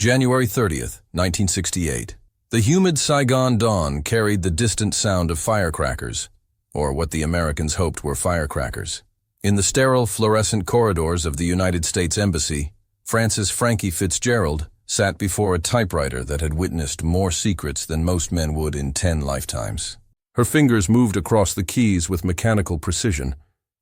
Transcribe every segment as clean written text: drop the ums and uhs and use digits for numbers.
January 30th, 1968. The humid Saigon dawn carried the distant sound of firecrackers, or what the Americans hoped were firecrackers. In the sterile, fluorescent corridors of the United States Embassy, Frances Frankie Fitzgerald sat before a typewriter that had witnessed more secrets than most men would in 10 lifetimes. Her fingers moved across the keys with mechanical precision,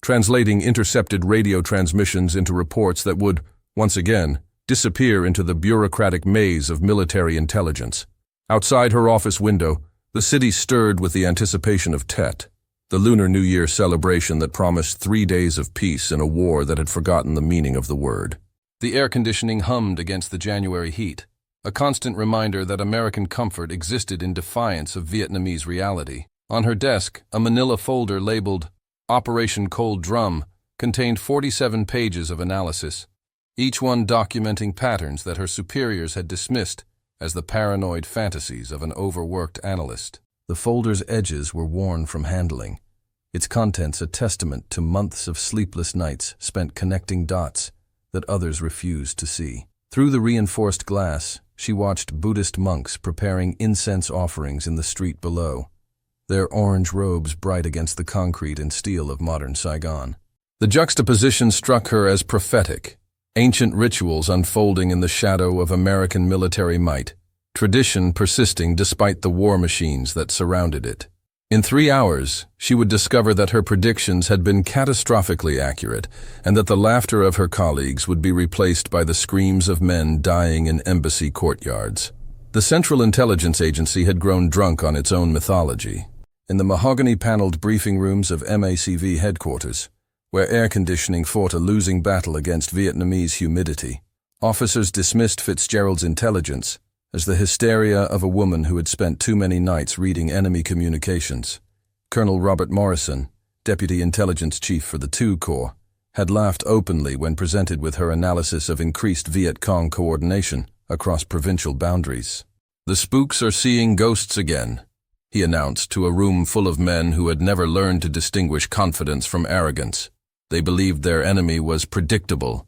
translating intercepted radio transmissions into reports that would, once again, disappear into the bureaucratic maze of military intelligence. Outside her office window, the city stirred with the anticipation of Tet, the Lunar New Year celebration that promised 3 days of peace in a war that had forgotten the meaning of the word. The air conditioning hummed against the January heat, a constant reminder that American comfort existed in defiance of Vietnamese reality. On her desk, a manila folder labeled Operation Cold Drum contained 47 pages of analysis, each one documenting patterns that her superiors had dismissed as the paranoid fantasies of an overworked analyst. The folder's edges were worn from handling, its contents a testament to months of sleepless nights spent connecting dots that others refused to see. Through the reinforced glass, she watched Buddhist monks preparing incense offerings in the street below, their orange robes bright against the concrete and steel of modern Saigon. The juxtaposition struck her as prophetic, ancient rituals unfolding in the shadow of American military might, tradition persisting despite the war machines that surrounded it. In 3 hours, she would discover that her predictions had been catastrophically accurate and that the laughter of her colleagues would be replaced by the screams of men dying in embassy courtyards. The Central Intelligence Agency had grown drunk on its own mythology. In the mahogany-paneled briefing rooms of MACV headquarters, where air conditioning fought a losing battle against Vietnamese humidity, officers dismissed Fitzgerald's intelligence as the hysteria of a woman who had spent too many nights reading enemy communications. Colonel Robert Morrison, Deputy Intelligence Chief for the II Corps, had laughed openly when presented with her analysis of increased Viet Cong coordination across provincial boundaries. "The spooks are seeing ghosts again," he announced to a room full of men who had never learned to distinguish confidence from arrogance. They believed their enemy was predictable,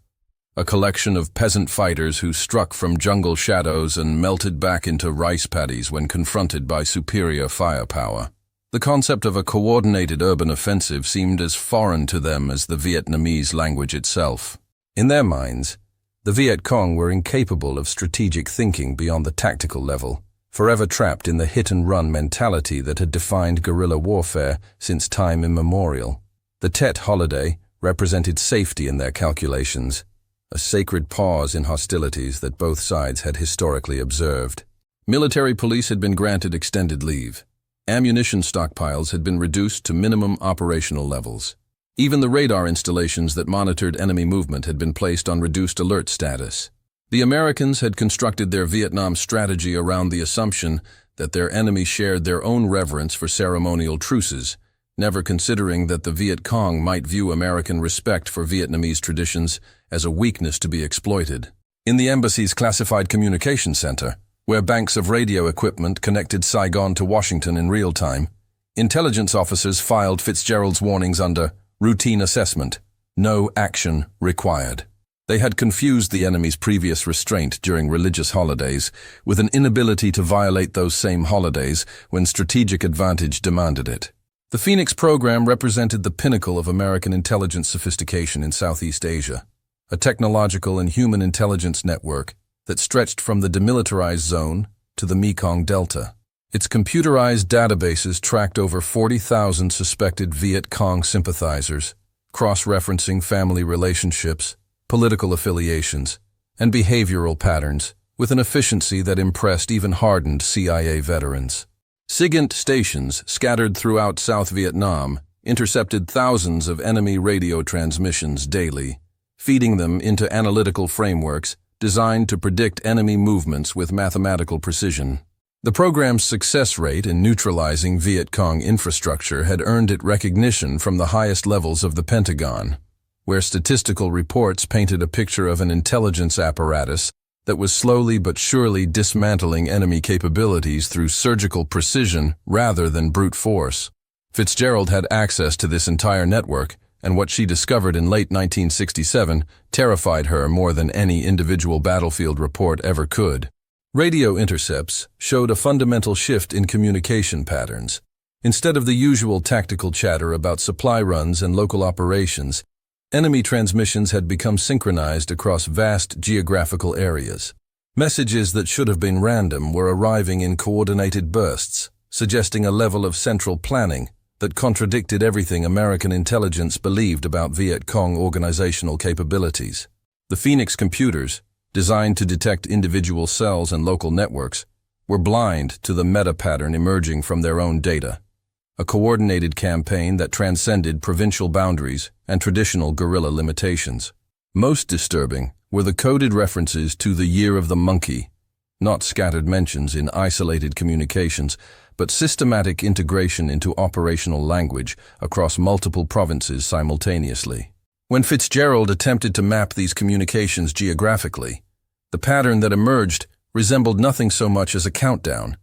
a collection of peasant fighters who struck from jungle shadows and melted back into rice paddies when confronted by superior firepower. The concept of a coordinated urban offensive seemed as foreign to them as the Vietnamese language itself. In their minds, the Viet Cong were incapable of strategic thinking beyond the tactical level, forever trapped in the hit-and-run mentality that had defined guerrilla warfare since time immemorial. The Tet holiday represented safety in their calculations, a sacred pause in hostilities that both sides had historically observed. Military police had been granted extended leave. Ammunition stockpiles had been reduced to minimum operational levels. Even the radar installations that monitored enemy movement had been placed on reduced alert status. The Americans had constructed their Vietnam strategy around the assumption that their enemy shared their own reverence for ceremonial truces, never considering that the Viet Cong might view American respect for Vietnamese traditions as a weakness to be exploited. In the embassy's classified communication center, where banks of radio equipment connected Saigon to Washington in real time, intelligence officers filed Fitzgerald's warnings under routine assessment, no action required. They had confused the enemy's previous restraint during religious holidays with an inability to violate those same holidays when strategic advantage demanded it. The Phoenix program represented the pinnacle of American intelligence sophistication in Southeast Asia, a technological and human intelligence network that stretched from the demilitarized zone to the Mekong Delta. Its computerized databases tracked over 40,000 suspected Viet Cong sympathizers, cross-referencing family relationships, political affiliations, and behavioral patterns with an efficiency that impressed even hardened CIA veterans. SIGINT stations scattered throughout South Vietnam intercepted thousands of enemy radio transmissions daily, feeding them into analytical frameworks designed to predict enemy movements with mathematical precision. The program's success rate in neutralizing Viet Cong infrastructure had earned it recognition from the highest levels of the Pentagon, where statistical reports painted a picture of an intelligence apparatus that was slowly but surely dismantling enemy capabilities through surgical precision rather than brute force. Fitzgerald had access to this entire network and what she discovered in late 1967 terrified her more than any individual battlefield report ever could. Radio intercepts showed a fundamental shift in communication patterns. Instead of the usual tactical chatter about supply runs and local operations, enemy transmissions had become synchronized across vast geographical areas. Messages that should have been random were arriving in coordinated bursts, suggesting a level of central planning that contradicted everything American intelligence believed about Viet Cong organizational capabilities. The Phoenix computers, designed to detect individual cells and local networks, were blind to the meta-pattern emerging from their own data. A coordinated campaign that transcended provincial boundaries and traditional guerrilla limitations. Most disturbing were the coded references to the Year of the Monkey, not scattered mentions in isolated communications, but systematic integration into operational language across multiple provinces simultaneously. When Fitzgerald attempted to map these communications geographically, the pattern that emerged resembled nothing so much as a countdown,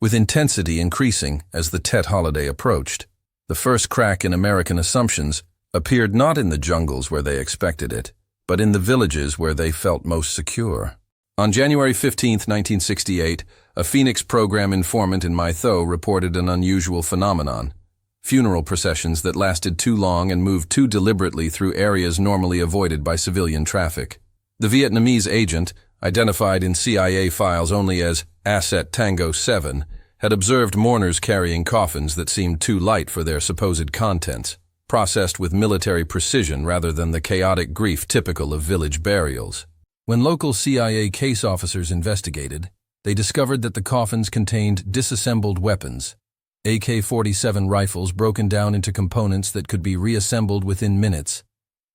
with intensity increasing as the Tet holiday approached. The first crack in American assumptions appeared not in the jungles where they expected it, but in the villages where they felt most secure. On January 15, 1968, a Phoenix program informant in My Tho reported an unusual phenomenon: funeral processions that lasted too long and moved too deliberately through areas normally avoided by civilian traffic. The Vietnamese agent, identified in CIA files only as Asset Tango 7, had observed mourners carrying coffins that seemed too light for their supposed contents, processed with military precision rather than the chaotic grief typical of village burials. When local CIA case officers investigated, they discovered that the coffins contained disassembled weapons, AK-47 rifles broken down into components that could be reassembled within minutes,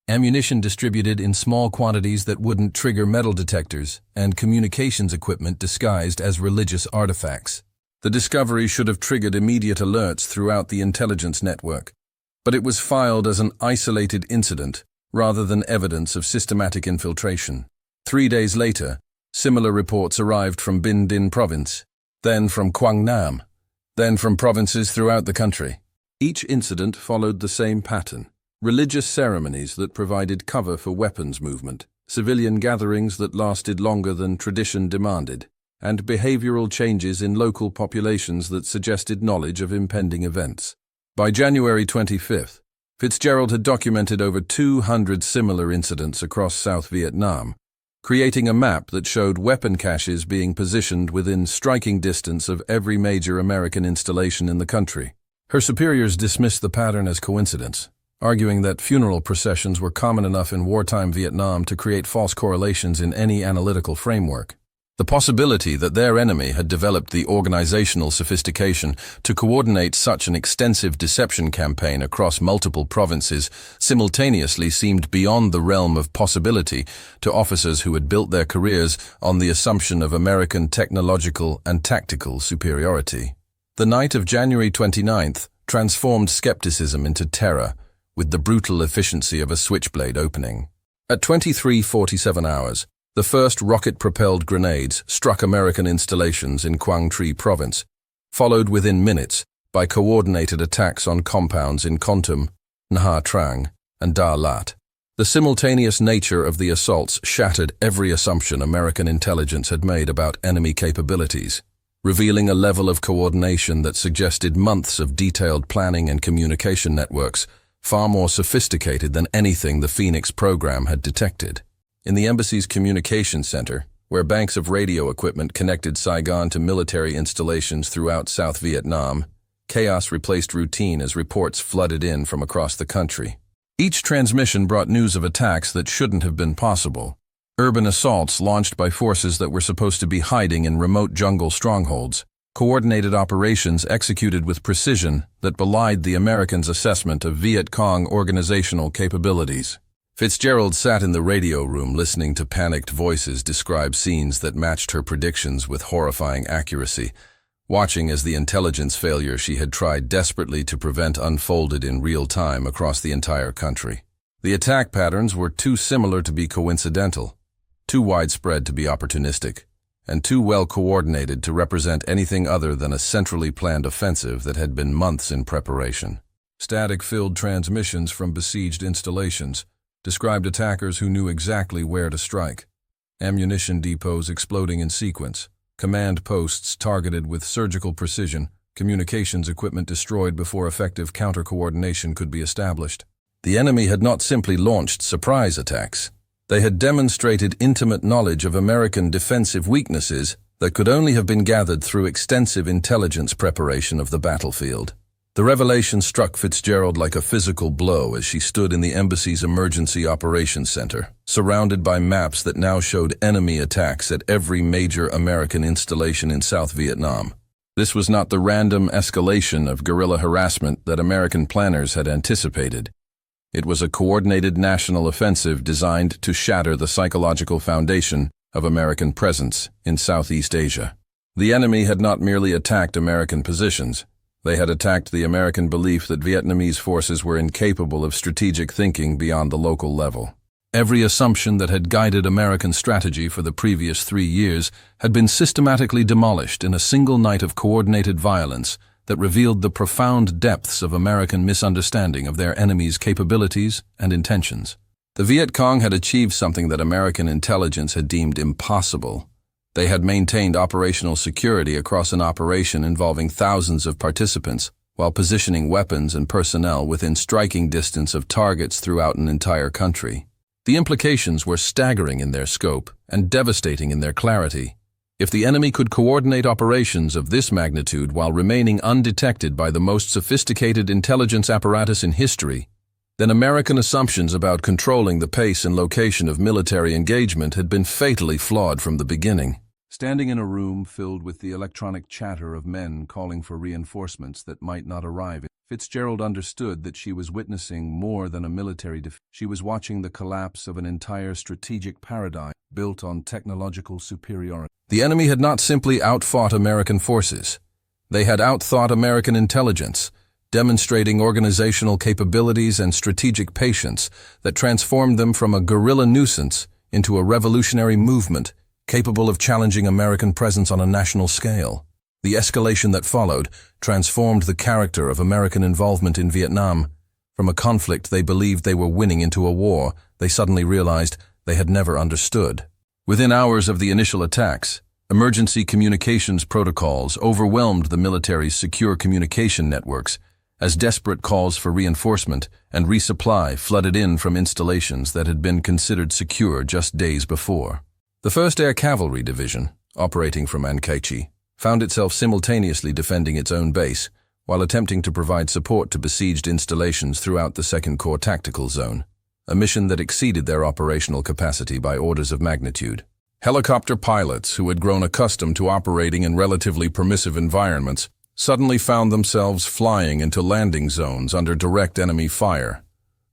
ammunition distributed in small quantities that wouldn't trigger metal detectors, and communications equipment disguised as religious artifacts. The discovery should have triggered immediate alerts throughout the intelligence network, but it was filed as an isolated incident rather than evidence of systematic infiltration. 3 days later, similar reports arrived from Binh Dinh province, then from Quang Nam, then from provinces throughout the country. Each incident followed the same pattern: religious ceremonies that provided cover for weapons movement, civilian gatherings that lasted longer than tradition demanded, and behavioral changes in local populations that suggested knowledge of impending events. By January 25th, Fitzgerald had documented over 200 similar incidents across South Vietnam, creating a map that showed weapon caches being positioned within striking distance of every major American installation in the country. Her superiors dismissed the pattern as coincidence, arguing that funeral processions were common enough in wartime Vietnam to create false correlations in any analytical framework. The possibility that their enemy had developed the organizational sophistication to coordinate such an extensive deception campaign across multiple provinces simultaneously seemed beyond the realm of possibility to officers who had built their careers on the assumption of American technological and tactical superiority. The night of January 29th transformed skepticism into terror, with the brutal efficiency of a switchblade opening. At 23:47 hours, the first rocket-propelled grenades struck American installations in Quang Tri province, followed within minutes by coordinated attacks on compounds in Kon Tum, Nha Trang, and Da Lat. The simultaneous nature of the assaults shattered every assumption American intelligence had made about enemy capabilities, revealing a level of coordination that suggested months of detailed planning and communication networks, far more sophisticated than anything the Phoenix program had detected. In the embassy's communications center, where banks of radio equipment connected Saigon to military installations throughout South Vietnam, chaos replaced routine as reports flooded in from across the country. Each transmission brought news of attacks that shouldn't have been possible. Urban assaults launched by forces that were supposed to be hiding in remote jungle strongholds. Coordinated operations executed with precision that belied the Americans' assessment of Viet Cong organizational capabilities. Fitzgerald sat in the radio room listening to panicked voices describe scenes that matched her predictions with horrifying accuracy, watching as the intelligence failure she had tried desperately to prevent unfolded in real time across the entire country. The attack patterns were too similar to be coincidental, too widespread to be opportunistic, and too well coordinated to represent anything other than a centrally planned offensive that had been months in preparation. Static-filled transmissions from besieged installations described attackers who knew exactly where to strike. Ammunition depots exploding in sequence, command posts targeted with surgical precision, communications equipment destroyed before effective counter-coordination could be established. The enemy had not simply launched surprise attacks. They had demonstrated intimate knowledge of American defensive weaknesses that could only have been gathered through extensive intelligence preparation of the battlefield. The revelation struck Fitzgerald like a physical blow as she stood in the embassy's emergency operations center, surrounded by maps that now showed enemy attacks at every major American installation in South Vietnam. This was not the random escalation of guerrilla harassment that American planners had anticipated. It was a coordinated national offensive designed to shatter the psychological foundation of American presence in Southeast Asia. The enemy had not merely attacked American positions. They had attacked the American belief that Vietnamese forces were incapable of strategic thinking beyond the local level. Every assumption that had guided American strategy for the previous 3 years had been systematically demolished in a single night of coordinated violence that revealed the profound depths of American misunderstanding of their enemy's capabilities and intentions. The Viet Cong had achieved something that American intelligence had deemed impossible. They had maintained operational security across an operation involving thousands of participants, while positioning weapons and personnel within striking distance of targets throughout an entire country. The implications were staggering in their scope and devastating in their clarity. If the enemy could coordinate operations of this magnitude while remaining undetected by the most sophisticated intelligence apparatus in history, then American assumptions about controlling the pace and location of military engagement had been fatally flawed from the beginning. Standing in a room filled with the electronic chatter of men calling for reinforcements that might not arrive, Fitzgerald understood that she was witnessing more than a military defeat. She was watching the collapse of an entire strategic paradigm built on technological superiority. The enemy had not simply outfought American forces. They had outthought American intelligence, demonstrating organizational capabilities and strategic patience that transformed them from a guerrilla nuisance into a revolutionary movement capable of challenging American presence on a national scale. The escalation that followed transformed the character of American involvement in Vietnam. From a conflict they believed they were winning into a war, they suddenly realized they had never understood. Within hours of the initial attacks, emergency communications protocols overwhelmed the military's secure communication networks as desperate calls for reinforcement and resupply flooded in from installations that had been considered secure just days before. The 1st Air Cavalry Division, operating from An Chi, found itself simultaneously defending its own base while attempting to provide support to besieged installations throughout the 2nd Corps Tactical Zone, a mission that exceeded their operational capacity by orders of magnitude. Helicopter pilots who had grown accustomed to operating in relatively permissive environments suddenly found themselves flying into landing zones under direct enemy fire,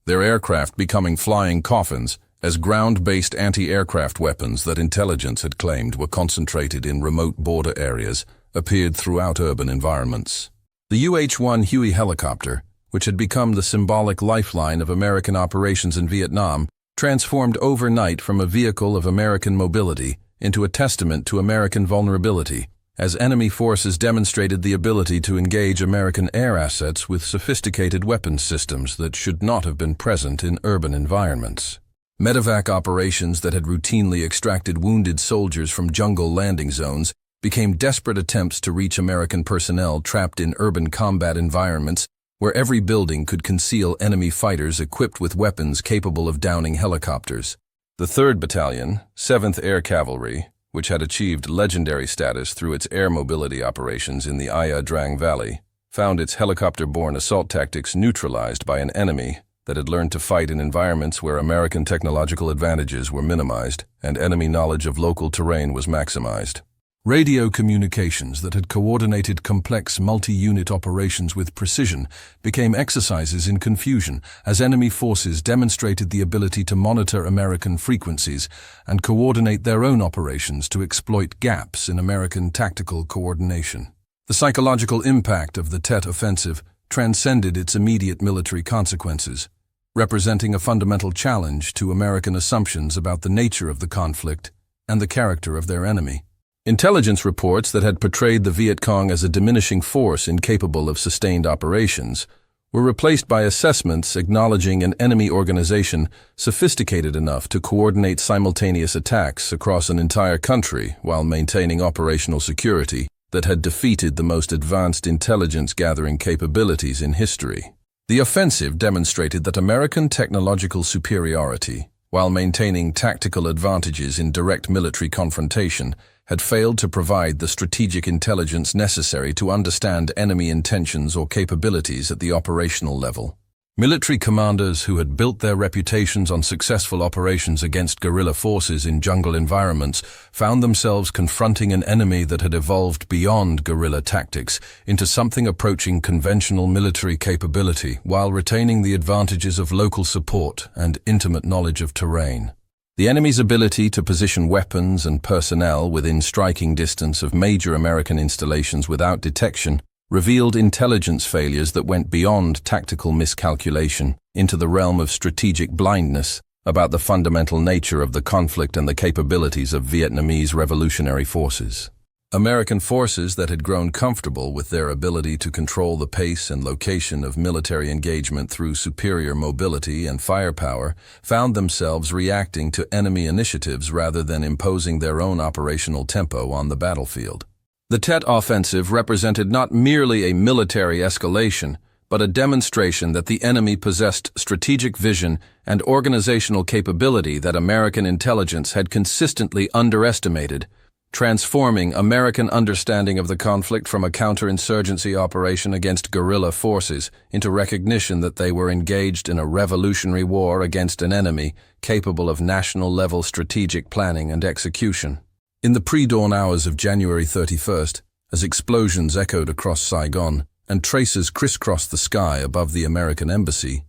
their aircraft becoming flying coffins as ground-based anti-aircraft weapons that intelligence had claimed were concentrated in remote border areas appeared throughout urban environments. The UH-1 Huey helicopter, which had become the symbolic lifeline of American operations in Vietnam, transformed overnight from a vehicle of American mobility into a testament to American vulnerability, as enemy forces demonstrated the ability to engage American air assets with sophisticated weapons systems that should not have been present in urban environments. Medevac operations that had routinely extracted wounded soldiers from jungle landing zones became desperate attempts to reach American personnel trapped in urban combat environments where every building could conceal enemy fighters equipped with weapons capable of downing helicopters. The 3rd Battalion, 7th Air Cavalry, which had achieved legendary status through its air mobility operations in the Ia Drang Valley, found its helicopter-borne assault tactics neutralized by an enemy that had learned to fight in environments where American technological advantages were minimized and enemy knowledge of local terrain was maximized. Radio communications that had coordinated complex multi-unit operations with precision became exercises in confusion as enemy forces demonstrated the ability to monitor American frequencies and coordinate their own operations to exploit gaps in American tactical coordination. The psychological impact of the Tet Offensive transcended its immediate military consequences, representing a fundamental challenge to American assumptions about the nature of the conflict and the character of their enemy. Intelligence reports that had portrayed the Viet Cong as a diminishing force incapable of sustained operations were replaced by assessments acknowledging an enemy organization sophisticated enough to coordinate simultaneous attacks across an entire country while maintaining operational security that had defeated the most advanced intelligence-gathering capabilities in history. The offensive demonstrated that American technological superiority, while maintaining tactical advantages in direct military confrontation, had failed to provide the strategic intelligence necessary to understand enemy intentions or capabilities at the operational level. Military commanders who had built their reputations on successful operations against guerrilla forces in jungle environments found themselves confronting an enemy that had evolved beyond guerrilla tactics into something approaching conventional military capability while retaining the advantages of local support and intimate knowledge of terrain. The enemy's ability to position weapons and personnel within striking distance of major American installations without detection revealed intelligence failures that went beyond tactical miscalculation into the realm of strategic blindness about the fundamental nature of the conflict and the capabilities of Vietnamese revolutionary forces. American forces that had grown comfortable with their ability to control the pace and location of military engagement through superior mobility and firepower found themselves reacting to enemy initiatives rather than imposing their own operational tempo on the battlefield. The Tet Offensive represented not merely a military escalation, but a demonstration that the enemy possessed strategic vision and organizational capability that American intelligence had consistently underestimated, transforming American understanding of the conflict from a counterinsurgency operation against guerrilla forces into recognition that they were engaged in a revolutionary war against an enemy capable of national-level strategic planning and execution. In the pre-dawn hours of January 31st, as explosions echoed across Saigon and tracers crisscrossed the sky above the American embassy,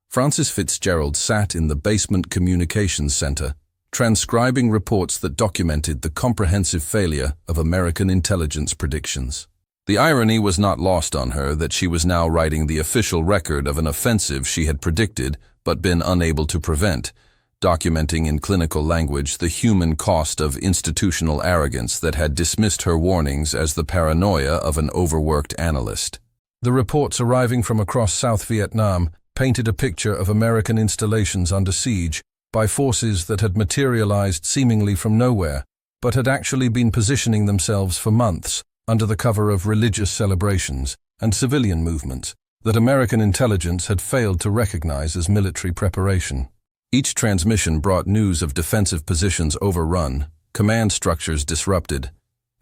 Francis Fitzgerald sat in the basement communications center, transcribing reports that documented the comprehensive failure of American intelligence predictions. The irony was not lost on her that she was now writing the official record of an offensive she had predicted but been unable to prevent, documenting in clinical language the human cost of institutional arrogance that had dismissed her warnings as the paranoia of an overworked analyst. The reports arriving from across South Vietnam painted a picture of American installations under siege by forces that had materialized seemingly from nowhere, but had actually been positioning themselves for months under the cover of religious celebrations and civilian movements that American intelligence had failed to recognize as military preparation. Each transmission brought news of defensive positions overrun, command structures disrupted,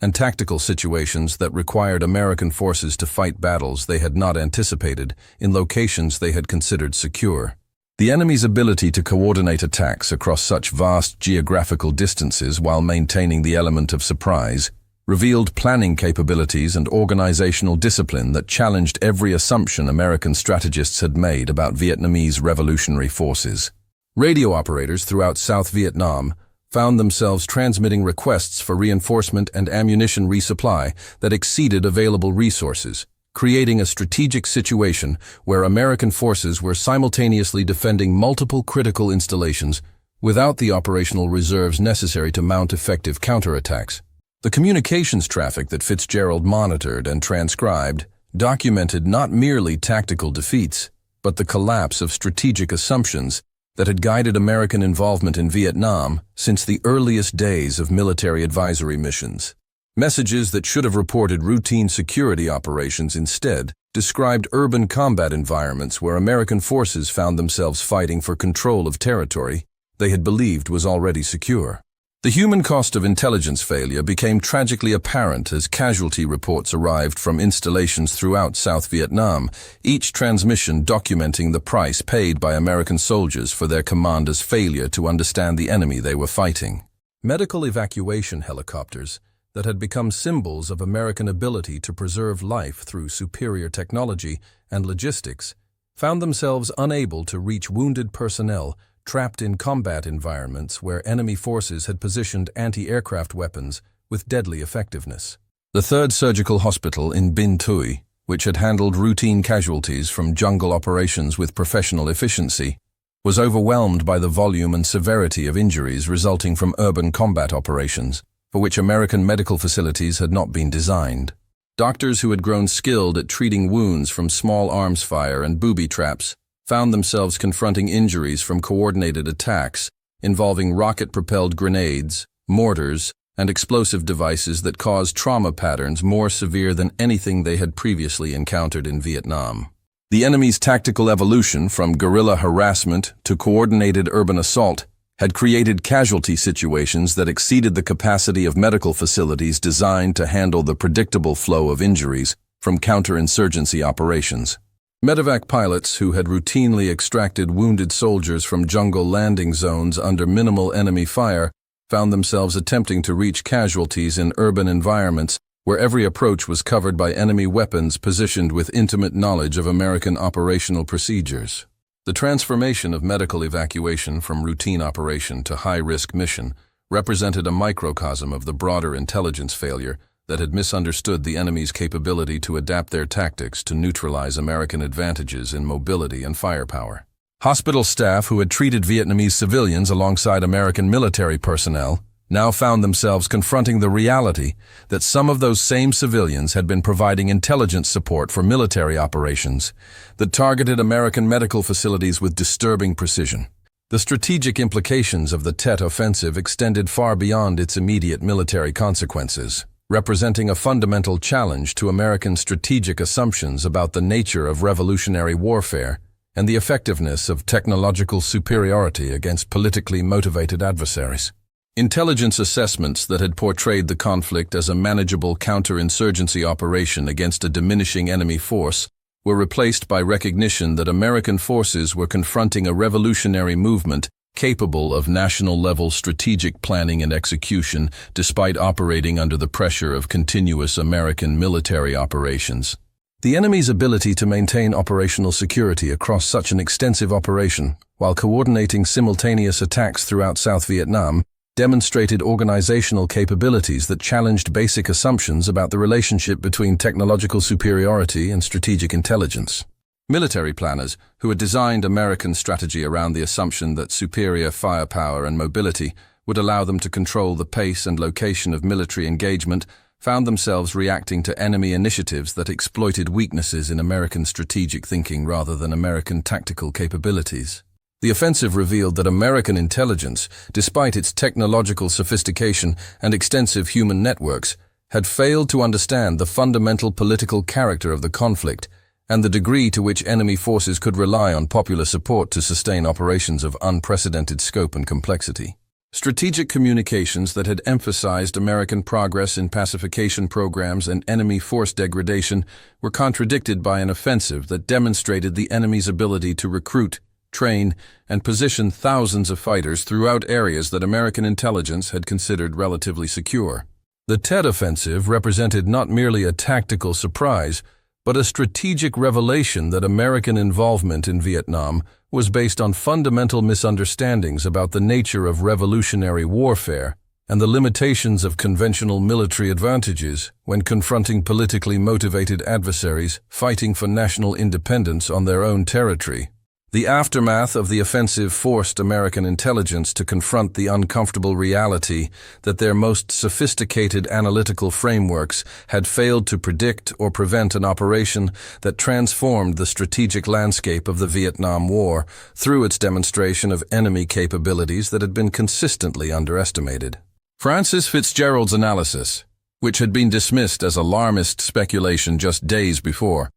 and tactical situations that required American forces to fight battles they had not anticipated in locations they had considered secure. The enemy's ability to coordinate attacks across such vast geographical distances while maintaining the element of surprise revealed planning capabilities and organizational discipline that challenged every assumption American strategists had made about Vietnamese revolutionary forces. Radio operators throughout South Vietnam found themselves transmitting requests for reinforcement and ammunition resupply that exceeded available resources, creating a strategic situation where American forces were simultaneously defending multiple critical installations without the operational reserves necessary to mount effective counterattacks. The communications traffic that Fitzgerald monitored and transcribed documented not merely tactical defeats, but the collapse of strategic assumptions that had guided American involvement in Vietnam since the earliest days of military advisory missions. Messages that should have reported routine security operations instead described urban combat environments where American forces found themselves fighting for control of territory they had believed was already secure. The human cost of intelligence failure became tragically apparent as casualty reports arrived from installations throughout South Vietnam, each transmission documenting the price paid by American soldiers for their commanders' failure to understand the enemy they were fighting. Medical evacuation helicopters that had become symbols of American ability to preserve life through superior technology and logistics found themselves unable to reach wounded personnel trapped in combat environments where enemy forces had positioned anti-aircraft weapons with deadly effectiveness. The 3rd Surgical Hospital in Binh Thuy, which had handled routine casualties from jungle operations with professional efficiency, was overwhelmed by the volume and severity of injuries resulting from urban combat operations, for which American medical facilities had not been designed. Doctors who had grown skilled at treating wounds from small arms fire and booby traps found themselves confronting injuries from coordinated attacks involving rocket-propelled grenades, mortars, and explosive devices that caused trauma patterns more severe than anything they had previously encountered in Vietnam. The enemy's tactical evolution from guerrilla harassment to coordinated urban assault had created casualty situations that exceeded the capacity of medical facilities designed to handle the predictable flow of injuries from counterinsurgency operations. Medevac pilots who had routinely extracted wounded soldiers from jungle landing zones under minimal enemy fire found themselves attempting to reach casualties in urban environments where every approach was covered by enemy weapons positioned with intimate knowledge of American operational procedures. The transformation of medical evacuation from routine operation to high-risk mission represented a microcosm of the broader intelligence failure that had misunderstood the enemy's capability to adapt their tactics to neutralize American advantages in mobility and firepower. Hospital staff who had treated Vietnamese civilians alongside American military personnel now found themselves confronting the reality that some of those same civilians had been providing intelligence support for military operations that targeted American medical facilities with disturbing precision. The strategic implications of the Tet Offensive extended far beyond its immediate military consequences, representing a fundamental challenge to American strategic assumptions about the nature of revolutionary warfare and the effectiveness of technological superiority against politically motivated adversaries. Intelligence assessments that had portrayed the conflict as a manageable counterinsurgency operation against a diminishing enemy force were replaced by recognition that American forces were confronting a revolutionary movement capable of national-level strategic planning and execution despite operating under the pressure of continuous American military operations. The enemy's ability to maintain operational security across such an extensive operation, while coordinating simultaneous attacks throughout South Vietnam, demonstrated organizational capabilities that challenged basic assumptions about the relationship between technological superiority and strategic intelligence. Military planners, who had designed American strategy around the assumption that superior firepower and mobility would allow them to control the pace and location of military engagement, found themselves reacting to enemy initiatives that exploited weaknesses in American strategic thinking rather than American tactical capabilities. The offensive revealed that American intelligence, despite its technological sophistication and extensive human networks, had failed to understand the fundamental political character of the conflict and the degree to which enemy forces could rely on popular support to sustain operations of unprecedented scope and complexity. Strategic communications that had emphasized American progress in pacification programs and enemy force degradation were contradicted by an offensive that demonstrated the enemy's ability to recruit, train, and position thousands of fighters throughout areas that American intelligence had considered relatively secure. The Tet Offensive represented not merely a tactical surprise, but a strategic revelation that American involvement in Vietnam was based on fundamental misunderstandings about the nature of revolutionary warfare and the limitations of conventional military advantages when confronting politically motivated adversaries fighting for national independence on their own territory. The aftermath of the offensive forced American intelligence to confront the uncomfortable reality that their most sophisticated analytical frameworks had failed to predict or prevent an operation that transformed the strategic landscape of the Vietnam War through its demonstration of enemy capabilities that had been consistently underestimated. Francis Fitzgerald's analysis, which had been dismissed as alarmist speculation just days before,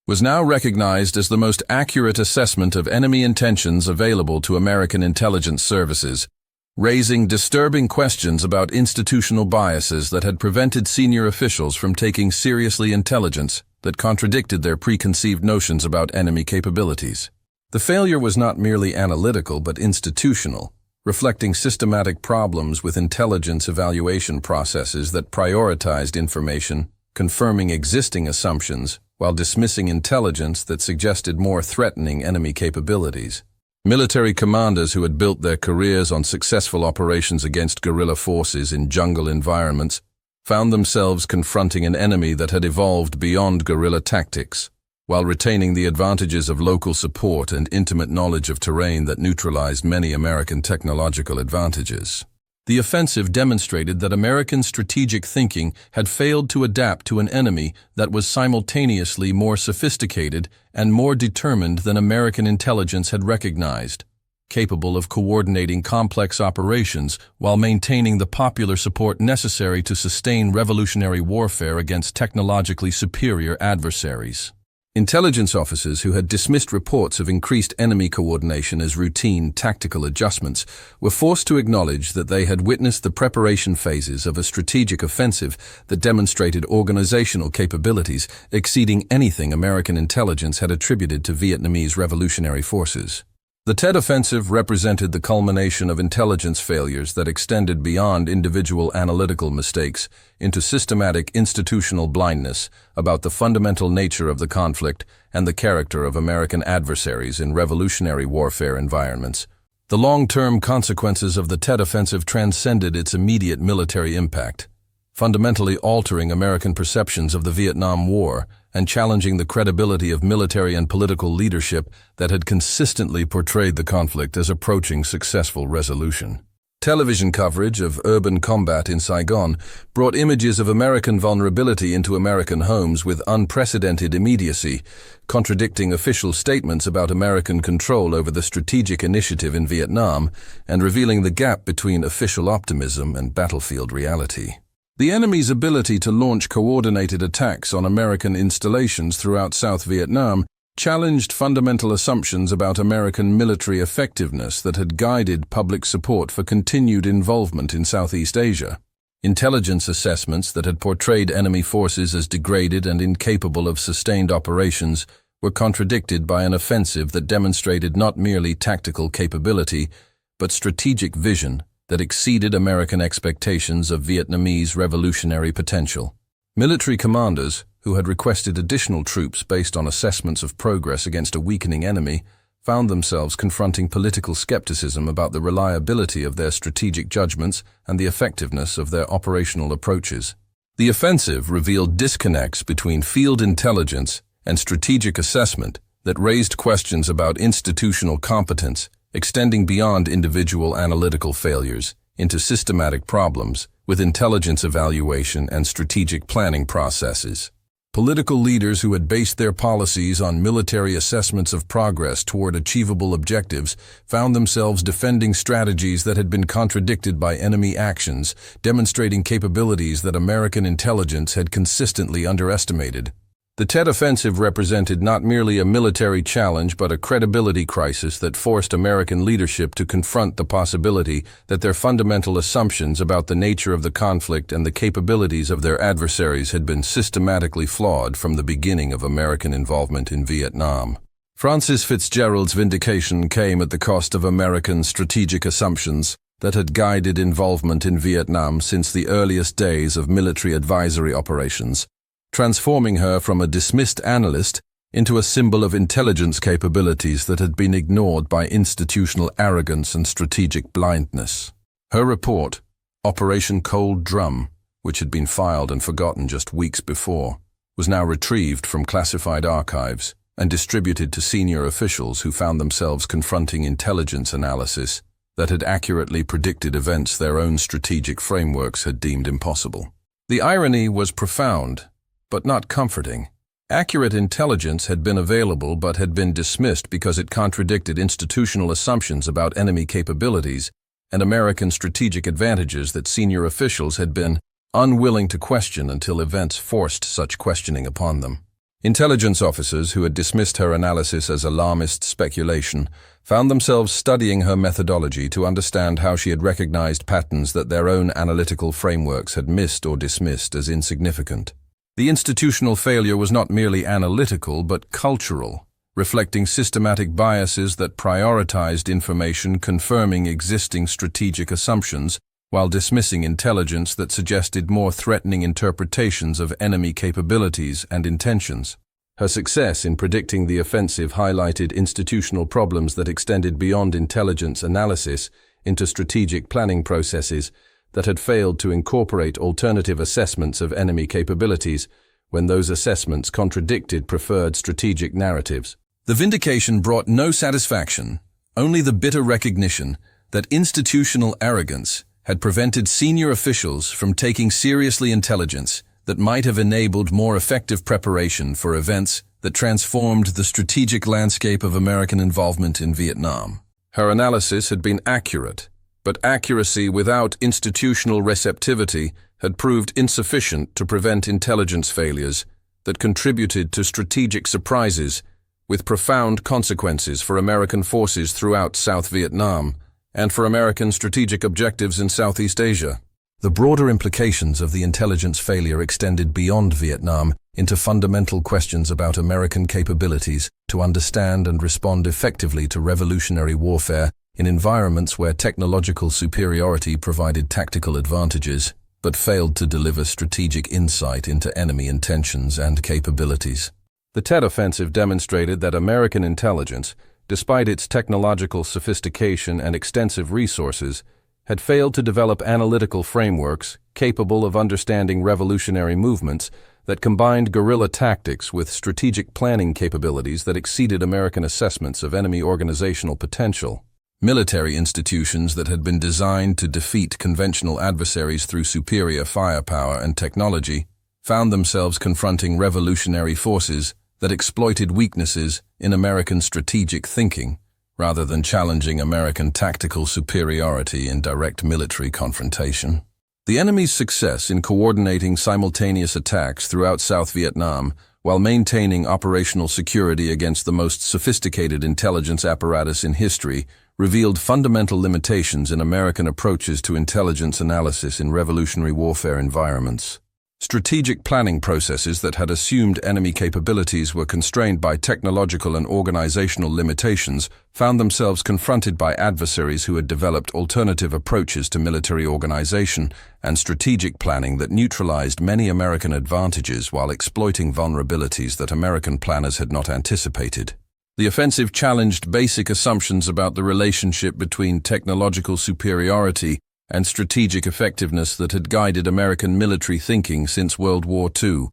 was now recognized as the most accurate assessment of enemy intentions available to American intelligence services, raising disturbing questions about institutional biases that had prevented senior officials from taking seriously intelligence that contradicted their preconceived notions about enemy capabilities. The failure was not merely analytical but institutional, reflecting systematic problems with intelligence evaluation processes that prioritized information, confirming existing assumptions, while dismissing intelligence that suggested more threatening enemy capabilities. Military commanders who had built their careers on successful operations against guerrilla forces in jungle environments found themselves confronting an enemy that had evolved beyond guerrilla tactics, while retaining the advantages of local support and intimate knowledge of terrain that neutralized many American technological advantages. The offensive demonstrated that American strategic thinking had failed to adapt to an enemy that was simultaneously more sophisticated and more determined than American intelligence had recognized, capable of coordinating complex operations while maintaining the popular support necessary to sustain revolutionary warfare against technologically superior adversaries. Intelligence officers who had dismissed reports of increased enemy coordination as routine tactical adjustments were forced to acknowledge that they had witnessed the preparation phases of a strategic offensive that demonstrated organizational capabilities exceeding anything American intelligence had attributed to Vietnamese revolutionary forces. The Tet Offensive represented the culmination of intelligence failures that extended beyond individual analytical mistakes into systematic institutional blindness about the fundamental nature of the conflict and the character of American adversaries in revolutionary warfare environments. The long-term consequences of the Tet Offensive transcended its immediate military impact, fundamentally altering American perceptions of the Vietnam War and challenging the credibility of military and political leadership that had consistently portrayed the conflict as approaching successful resolution. Television coverage of urban combat in Saigon brought images of American vulnerability into American homes with unprecedented immediacy, contradicting official statements about American control over the strategic initiative in Vietnam and revealing the gap between official optimism and battlefield reality. The enemy's ability to launch coordinated attacks on American installations throughout South Vietnam challenged fundamental assumptions about American military effectiveness that had guided public support for continued involvement in Southeast Asia. Intelligence assessments that had portrayed enemy forces as degraded and incapable of sustained operations were contradicted by an offensive that demonstrated not merely tactical capability, but strategic vision that exceeded American expectations of Vietnamese revolutionary potential. Military commanders, who had requested additional troops based on assessments of progress against a weakening enemy, found themselves confronting political skepticism about the reliability of their strategic judgments and the effectiveness of their operational approaches. The offensive revealed disconnects between field intelligence and strategic assessment that raised questions about institutional competence, extending beyond individual analytical failures into systematic problems with intelligence evaluation and strategic planning processes. Political leaders who had based their policies on military assessments of progress toward achievable objectives found themselves defending strategies that had been contradicted by enemy actions, demonstrating capabilities that American intelligence had consistently underestimated. The Tet Offensive represented not merely a military challenge but a credibility crisis that forced American leadership to confront the possibility that their fundamental assumptions about the nature of the conflict and the capabilities of their adversaries had been systematically flawed from the beginning of American involvement in Vietnam. Francis Fitzgerald's vindication came at the cost of American strategic assumptions that had guided involvement in Vietnam since the earliest days of military advisory operations, transforming her from a dismissed analyst into a symbol of intelligence capabilities that had been ignored by institutional arrogance and strategic blindness. Her report, Operation Cold Drum, which had been filed and forgotten just weeks before, was now retrieved from classified archives and distributed to senior officials who found themselves confronting intelligence analysis that had accurately predicted events their own strategic frameworks had deemed impossible. The irony was profound, but not comforting. Accurate intelligence had been available but had been dismissed because it contradicted institutional assumptions about enemy capabilities and American strategic advantages that senior officials had been unwilling to question until events forced such questioning upon them. Intelligence officers who had dismissed her analysis as alarmist speculation found themselves studying her methodology to understand how she had recognized patterns that their own analytical frameworks had missed or dismissed as insignificant. The institutional failure was not merely analytical but cultural, reflecting systematic biases that prioritized information confirming existing strategic assumptions while dismissing intelligence that suggested more threatening interpretations of enemy capabilities and intentions. Her success in predicting the offensive highlighted institutional problems that extended beyond intelligence analysis into strategic planning processes that had failed to incorporate alternative assessments of enemy capabilities when those assessments contradicted preferred strategic narratives. The vindication brought no satisfaction, only the bitter recognition that institutional arrogance had prevented senior officials from taking seriously intelligence that might have enabled more effective preparation for events that transformed the strategic landscape of American involvement in Vietnam. Her analysis had been accurate, but accuracy without institutional receptivity had proved insufficient to prevent intelligence failures that contributed to strategic surprises with profound consequences for American forces throughout South Vietnam and for American strategic objectives in Southeast Asia. The broader implications of the intelligence failure extended beyond Vietnam into fundamental questions about American capabilities to understand and respond effectively to revolutionary warfare in environments where technological superiority provided tactical advantages, but failed to deliver strategic insight into enemy intentions and capabilities. The Tet Offensive demonstrated that American intelligence, despite its technological sophistication and extensive resources, had failed to develop analytical frameworks capable of understanding revolutionary movements that combined guerrilla tactics with strategic planning capabilities that exceeded American assessments of enemy organizational potential. Military institutions that had been designed to defeat conventional adversaries through superior firepower and technology found themselves confronting revolutionary forces that exploited weaknesses in American strategic thinking rather than challenging American tactical superiority in direct military confrontation. The enemy's success in coordinating simultaneous attacks throughout South Vietnam while maintaining operational security against the most sophisticated intelligence apparatus in history revealed fundamental limitations in American approaches to intelligence analysis in revolutionary warfare environments. Strategic planning processes that had assumed enemy capabilities were constrained by technological and organizational limitations found themselves confronted by adversaries who had developed alternative approaches to military organization and strategic planning that neutralized many American advantages while exploiting vulnerabilities that American planners had not anticipated. The offensive challenged basic assumptions about the relationship between technological superiority and strategic effectiveness that had guided American military thinking since World War II,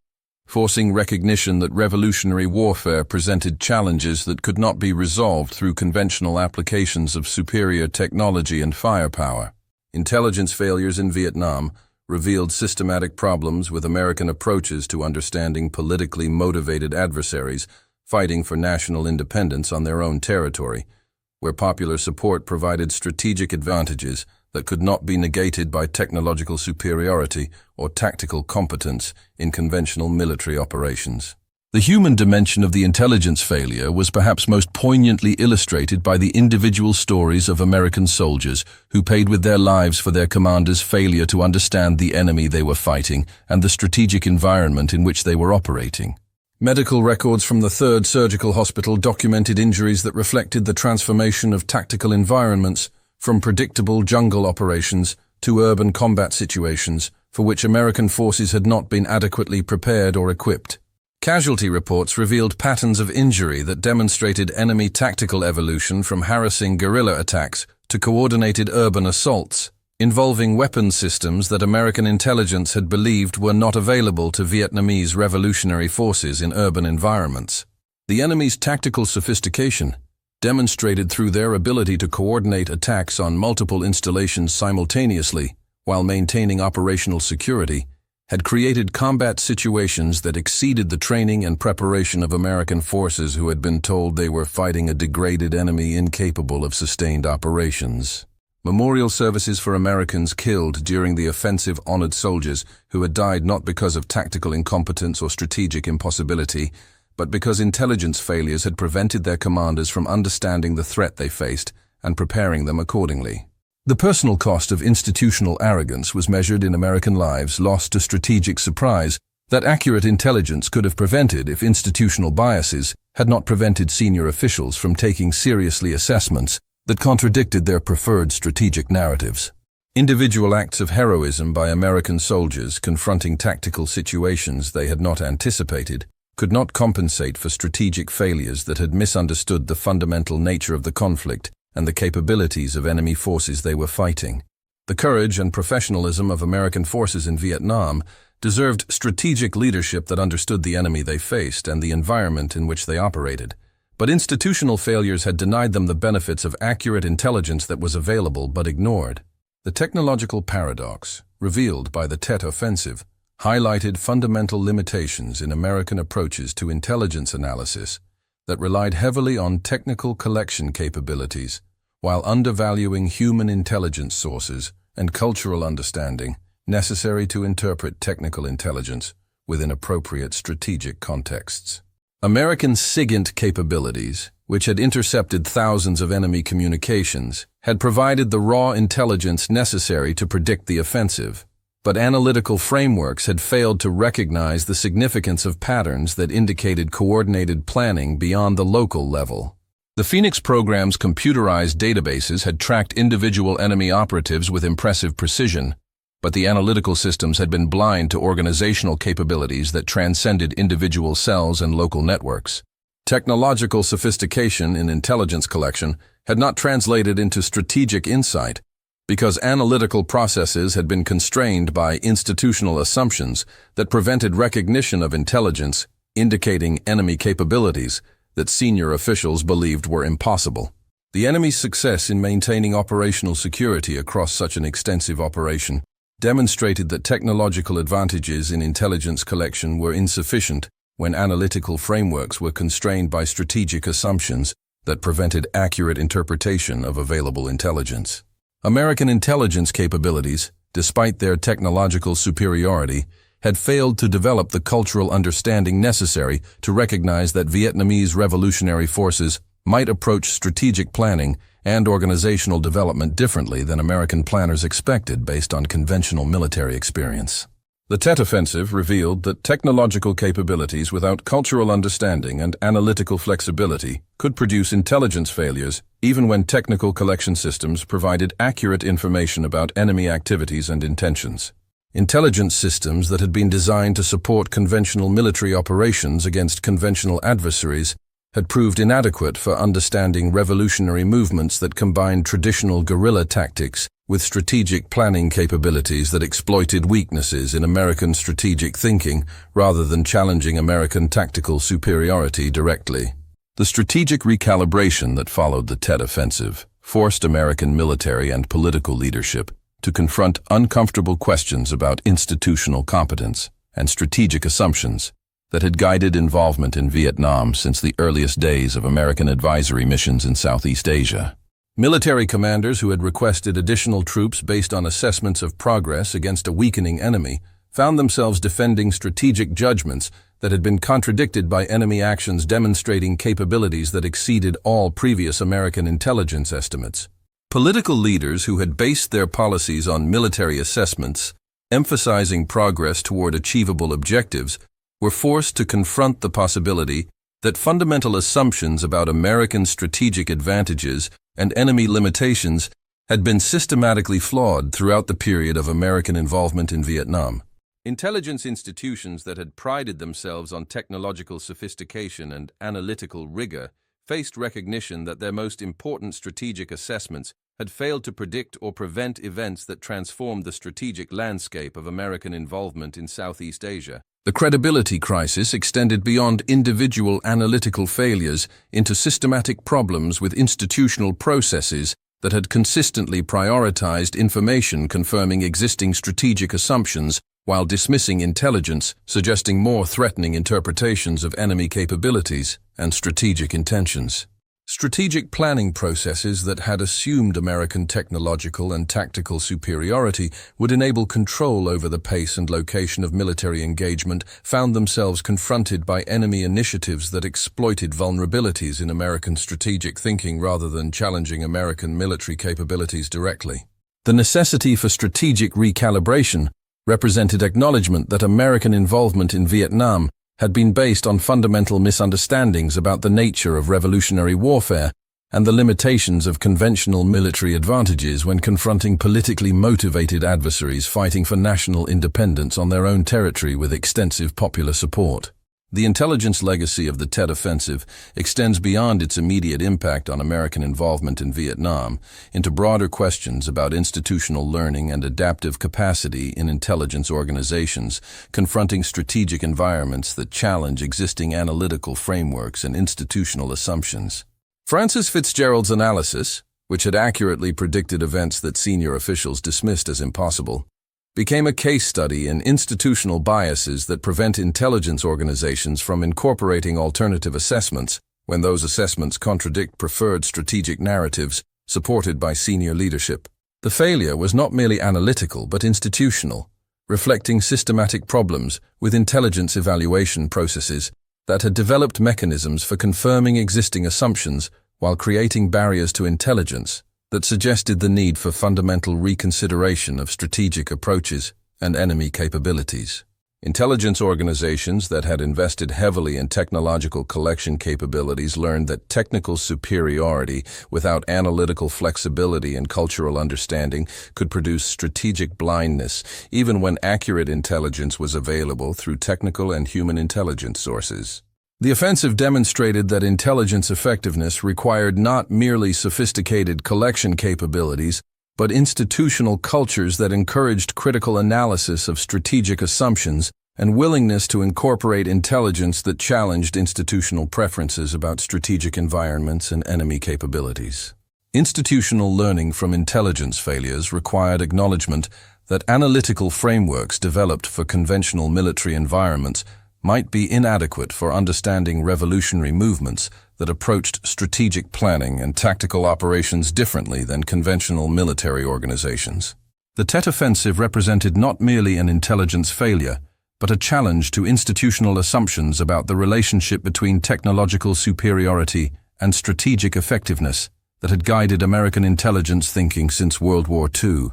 forcing recognition that revolutionary warfare presented challenges that could not be resolved through conventional applications of superior technology and firepower. Intelligence failures in Vietnam revealed systematic problems with American approaches to understanding politically motivated adversaries fighting for national independence on their own territory, where popular support provided strategic advantages that could not be negated by technological superiority or tactical competence in conventional military operations. The human dimension of the intelligence failure was perhaps most poignantly illustrated by the individual stories of American soldiers who paid with their lives for their commanders' failure to understand the enemy they were fighting and the strategic environment in which they were operating. Medical records from the 3rd Surgical Hospital documented injuries that reflected the transformation of tactical environments from predictable jungle operations to urban combat situations for which American forces had not been adequately prepared or equipped. Casualty reports revealed patterns of injury that demonstrated enemy tactical evolution from harassing guerrilla attacks to coordinated urban assaults, involving weapons systems that American intelligence had believed were not available to Vietnamese revolutionary forces in urban environments. The enemy's tactical sophistication, demonstrated through their ability to coordinate attacks on multiple installations simultaneously while maintaining operational security, had created combat situations that exceeded the training and preparation of American forces who had been told they were fighting a degraded enemy incapable of sustained operations. Memorial services for Americans killed during the offensive honored soldiers who had died not because of tactical incompetence or strategic impossibility, but because intelligence failures had prevented their commanders from understanding the threat they faced and preparing them accordingly. The personal cost of institutional arrogance was measured in American lives lost to strategic surprise that accurate intelligence could have prevented if institutional biases had not prevented senior officials from taking seriously assessments that contradicted their preferred strategic narratives. Individual acts of heroism by American soldiers confronting tactical situations they had not anticipated could not compensate for strategic failures that had misunderstood the fundamental nature of the conflict and the capabilities of enemy forces they were fighting. The courage and professionalism of American forces in Vietnam deserved strategic leadership that understood the enemy they faced and the environment in which they operated. But institutional failures had denied them the benefits of accurate intelligence that was available but ignored. The technological paradox, revealed by the Tet Offensive, highlighted fundamental limitations in American approaches to intelligence analysis that relied heavily on technical collection capabilities while undervaluing human intelligence sources and cultural understanding necessary to interpret technical intelligence within appropriate strategic contexts. American SIGINT capabilities, which had intercepted thousands of enemy communications, had provided the raw intelligence necessary to predict the offensive, but analytical frameworks had failed to recognize the significance of patterns that indicated coordinated planning beyond the local level. The Phoenix program's computerized databases had tracked individual enemy operatives with impressive precision, but the analytical systems had been blind to organizational capabilities that transcended individual cells and local networks. Technological sophistication in intelligence collection had not translated into strategic insight because analytical processes had been constrained by institutional assumptions that prevented recognition of intelligence, indicating enemy capabilities that senior officials believed were impossible. The enemy's success in maintaining operational security across such an extensive operation demonstrated that technological advantages in intelligence collection were insufficient when analytical frameworks were constrained by strategic assumptions that prevented accurate interpretation of available intelligence. American intelligence capabilities, despite their technological superiority, had failed to develop the cultural understanding necessary to recognize that Vietnamese revolutionary forces might approach strategic planning and organizational development differently than American planners expected based on conventional military experience. The Tet Offensive revealed that technological capabilities without cultural understanding and analytical flexibility could produce intelligence failures even when technical collection systems provided accurate information about enemy activities and intentions. Intelligence systems that had been designed to support conventional military operations against conventional adversaries had proved inadequate for understanding revolutionary movements that combined traditional guerrilla tactics with strategic planning capabilities that exploited weaknesses in American strategic thinking rather than challenging American tactical superiority directly. The strategic recalibration that followed the Tet Offensive forced American military and political leadership to confront uncomfortable questions about institutional competence and strategic assumptions that had guided involvement in Vietnam since the earliest days of American advisory missions in Southeast Asia. Military commanders who had requested additional troops based on assessments of progress against a weakening enemy found themselves defending strategic judgments that had been contradicted by enemy actions demonstrating capabilities that exceeded all previous American intelligence estimates. Political leaders who had based their policies on military assessments, emphasizing progress toward achievable objectives, were forced to confront the possibility that fundamental assumptions about American strategic advantages and enemy limitations had been systematically flawed throughout the period of American involvement in Vietnam. Intelligence institutions that had prided themselves on technological sophistication and analytical rigor faced recognition that their most important strategic assessments had failed to predict or prevent events that transformed the strategic landscape of American involvement in Southeast Asia. The credibility crisis extended beyond individual analytical failures into systematic problems with institutional processes that had consistently prioritized information confirming existing strategic assumptions while dismissing intelligence, suggesting more threatening interpretations of enemy capabilities and strategic intentions. Strategic planning processes that had assumed American technological and tactical superiority would enable control over the pace and location of military engagement found themselves confronted by enemy initiatives that exploited vulnerabilities in American strategic thinking rather than challenging American military capabilities directly. The necessity for strategic recalibration represented acknowledgement that American involvement in Vietnam had been based on fundamental misunderstandings about the nature of revolutionary warfare and the limitations of conventional military advantages when confronting politically motivated adversaries fighting for national independence on their own territory with extensive popular support. The intelligence legacy of the Tet Offensive extends beyond its immediate impact on American involvement in Vietnam into broader questions about institutional learning and adaptive capacity in intelligence organizations, confronting strategic environments that challenge existing analytical frameworks and institutional assumptions. Francis Fitzgerald's analysis, which had accurately predicted events that senior officials dismissed as impossible, became a case study in institutional biases that prevent intelligence organizations from incorporating alternative assessments when those assessments contradict preferred strategic narratives supported by senior leadership. The failure was not merely analytical but institutional, reflecting systematic problems with intelligence evaluation processes that had developed mechanisms for confirming existing assumptions while creating barriers to intelligence that suggested the need for fundamental reconsideration of strategic approaches and enemy capabilities. Intelligence organizations that had invested heavily in technological collection capabilities learned that technical superiority without analytical flexibility and cultural understanding could produce strategic blindness, even when accurate intelligence was available through technical and human intelligence sources. The offensive demonstrated that intelligence effectiveness required not merely sophisticated collection capabilities, but institutional cultures that encouraged critical analysis of strategic assumptions and willingness to incorporate intelligence that challenged institutional preferences about strategic environments and enemy capabilities. Institutional learning from intelligence failures required acknowledgement that analytical frameworks developed for conventional military environments might be inadequate for understanding revolutionary movements that approached strategic planning and tactical operations differently than conventional military organizations. The Tet Offensive represented not merely an intelligence failure, but a challenge to institutional assumptions about the relationship between technological superiority and strategic effectiveness that had guided American intelligence thinking since World War II.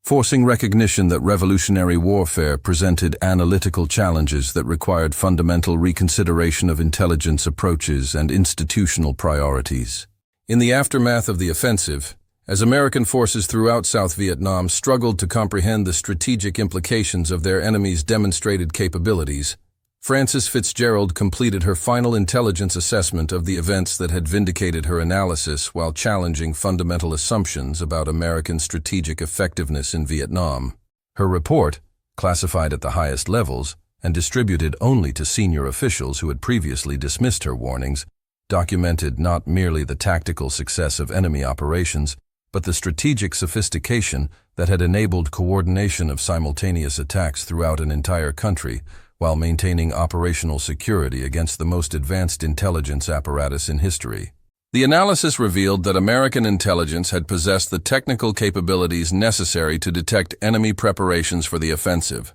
Forcing recognition that revolutionary warfare presented analytical challenges that required fundamental reconsideration of intelligence approaches and institutional priorities. In the aftermath of the offensive, as American forces throughout South Vietnam struggled to comprehend the strategic implications of their enemy's demonstrated capabilities, Frances Fitzgerald completed her final intelligence assessment of the events that had vindicated her analysis while challenging fundamental assumptions about American strategic effectiveness in Vietnam. Her report, classified at the highest levels and distributed only to senior officials who had previously dismissed her warnings, documented not merely the tactical success of enemy operations, but the strategic sophistication that had enabled coordination of simultaneous attacks throughout an entire country, while maintaining operational security against the most advanced intelligence apparatus in history. The analysis revealed that American intelligence had possessed the technical capabilities necessary to detect enemy preparations for the offensive,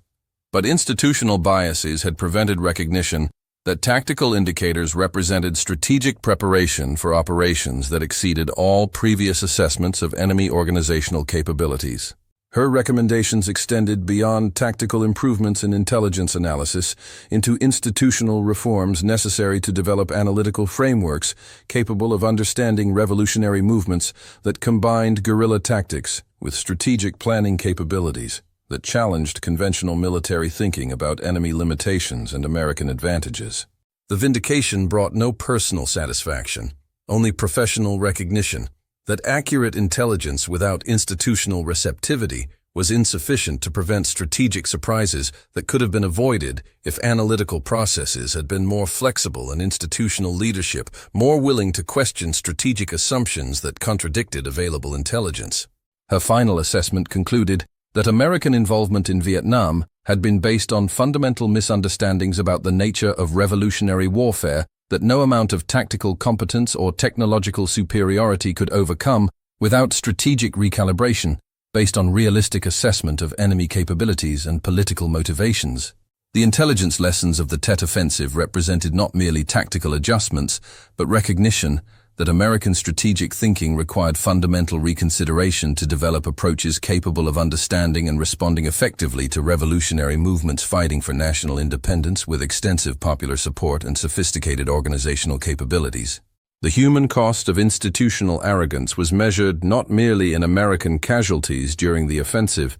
but institutional biases had prevented recognition that tactical indicators represented strategic preparation for operations that exceeded all previous assessments of enemy organizational capabilities. Her recommendations extended beyond tactical improvements in intelligence analysis into institutional reforms necessary to develop analytical frameworks capable of understanding revolutionary movements that combined guerrilla tactics with strategic planning capabilities that challenged conventional military thinking about enemy limitations and American advantages. The vindication brought no personal satisfaction, only professional recognition that accurate intelligence without institutional receptivity was insufficient to prevent strategic surprises that could have been avoided if analytical processes had been more flexible and institutional leadership more willing to question strategic assumptions that contradicted available intelligence. Her final assessment concluded that American involvement in Vietnam had been based on fundamental misunderstandings about the nature of revolutionary warfare that no amount of tactical competence or technological superiority could overcome without strategic recalibration based on realistic assessment of enemy capabilities and political motivations. The intelligence lessons of the Tet Offensive represented not merely tactical adjustments, but recognition that American strategic thinking required fundamental reconsideration to develop approaches capable of understanding and responding effectively to revolutionary movements fighting for national independence with extensive popular support and sophisticated organizational capabilities. The human cost of institutional arrogance was measured not merely in American casualties during the offensive,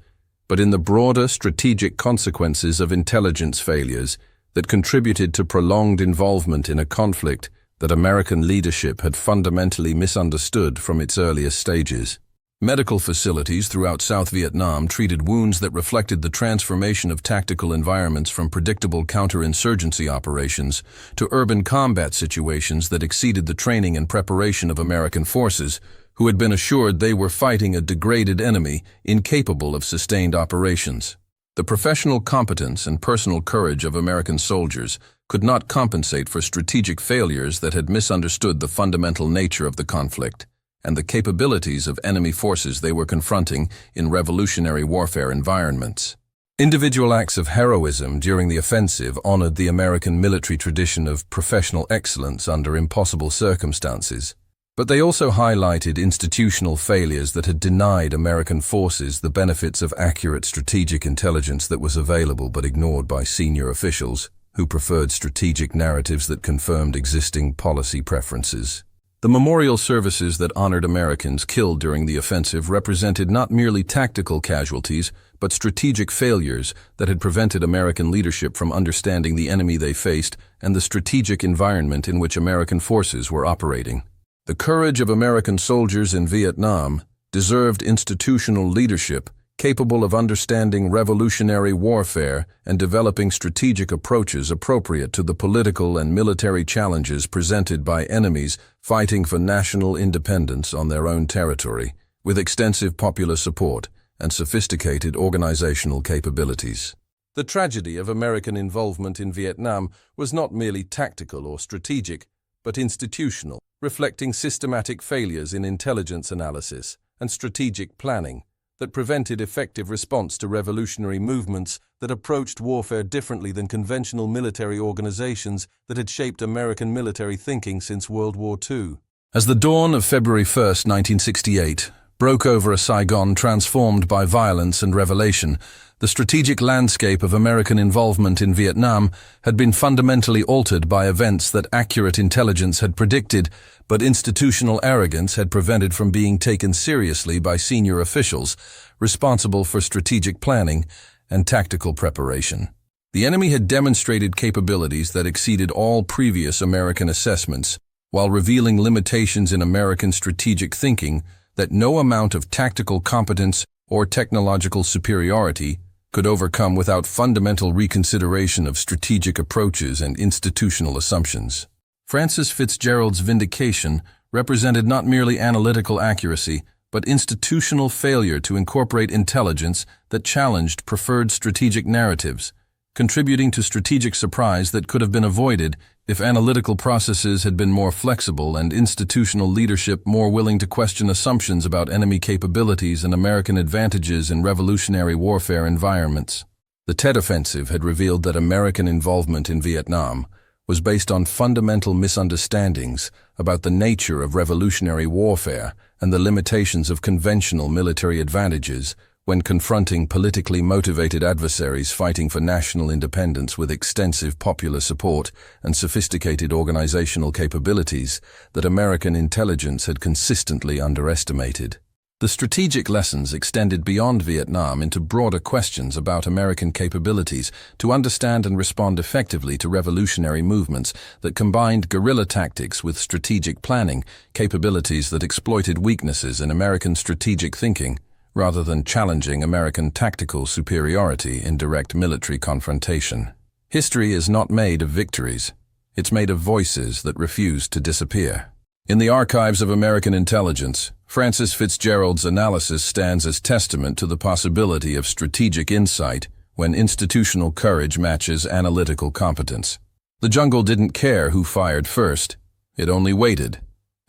but in the broader strategic consequences of intelligence failures that contributed to prolonged involvement in a conflict that American leadership had fundamentally misunderstood from its earliest stages. Medical facilities throughout South Vietnam treated wounds that reflected the transformation of tactical environments from predictable counterinsurgency operations to urban combat situations that exceeded the training and preparation of American forces, who had been assured they were fighting a degraded enemy incapable of sustained operations. The professional competence and personal courage of American soldiers could not compensate for strategic failures that had misunderstood the fundamental nature of the conflict and the capabilities of enemy forces they were confronting in revolutionary warfare environments. Individual acts of heroism during the offensive honored the American military tradition of professional excellence under impossible circumstances, but they also highlighted institutional failures that had denied American forces the benefits of accurate strategic intelligence that was available but ignored by senior officials who preferred strategic narratives that confirmed existing policy preferences. The memorial services that honored Americans killed during the offensive represented not merely tactical casualties, but strategic failures that had prevented American leadership from understanding the enemy they faced and the strategic environment in which American forces were operating. The courage of American soldiers in Vietnam deserved institutional leadership capable of understanding revolutionary warfare and developing strategic approaches appropriate to the political and military challenges presented by enemies fighting for national independence on their own territory, with extensive popular support and sophisticated organizational capabilities. The tragedy of American involvement in Vietnam was not merely tactical or strategic, but institutional, reflecting systematic failures in intelligence analysis and strategic planning that prevented effective response to revolutionary movements that approached warfare differently than conventional military organizations that had shaped American military thinking since World War II. As the dawn of February 1, 1968, broke over a Saigon transformed by violence and revelation, the strategic landscape of American involvement in Vietnam had been fundamentally altered by events that accurate intelligence had predicted, but institutional arrogance had prevented from being taken seriously by senior officials responsible for strategic planning and tactical preparation. The enemy had demonstrated capabilities that exceeded all previous American assessments, while revealing limitations in American strategic thinking that no amount of tactical competence or technological superiority could overcome without fundamental reconsideration of strategic approaches and institutional assumptions. Francis Fitzgerald's vindication represented not merely analytical accuracy, but institutional failure to incorporate intelligence that challenged preferred strategic narratives, contributing to strategic surprise that could have been avoided if analytical processes had been more flexible and institutional leadership more willing to question assumptions about enemy capabilities and American advantages in revolutionary warfare environments. The Tet Offensive had revealed that American involvement in Vietnam was based on fundamental misunderstandings about the nature of revolutionary warfare and the limitations of conventional military advantages when confronting politically motivated adversaries fighting for national independence with extensive popular support and sophisticated organizational capabilities that American intelligence had consistently underestimated. The strategic lessons extended beyond Vietnam into broader questions about American capabilities to understand and respond effectively to revolutionary movements that combined guerrilla tactics with strategic planning, capabilities that exploited weaknesses in American strategic thinking, rather than challenging American tactical superiority in direct military confrontation. History is not made of victories. It's made of voices that refuse to disappear. In the archives of American intelligence, Francis Fitzgerald's analysis stands as testament to the possibility of strategic insight when institutional courage matches analytical competence. The jungle didn't care who fired first. It only waited.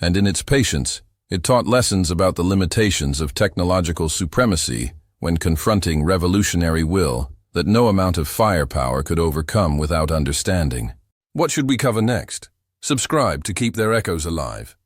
And in its patience, it taught lessons about the limitations of technological supremacy when confronting revolutionary will that no amount of firepower could overcome without understanding. What should we cover next? Subscribe to keep their echoes alive.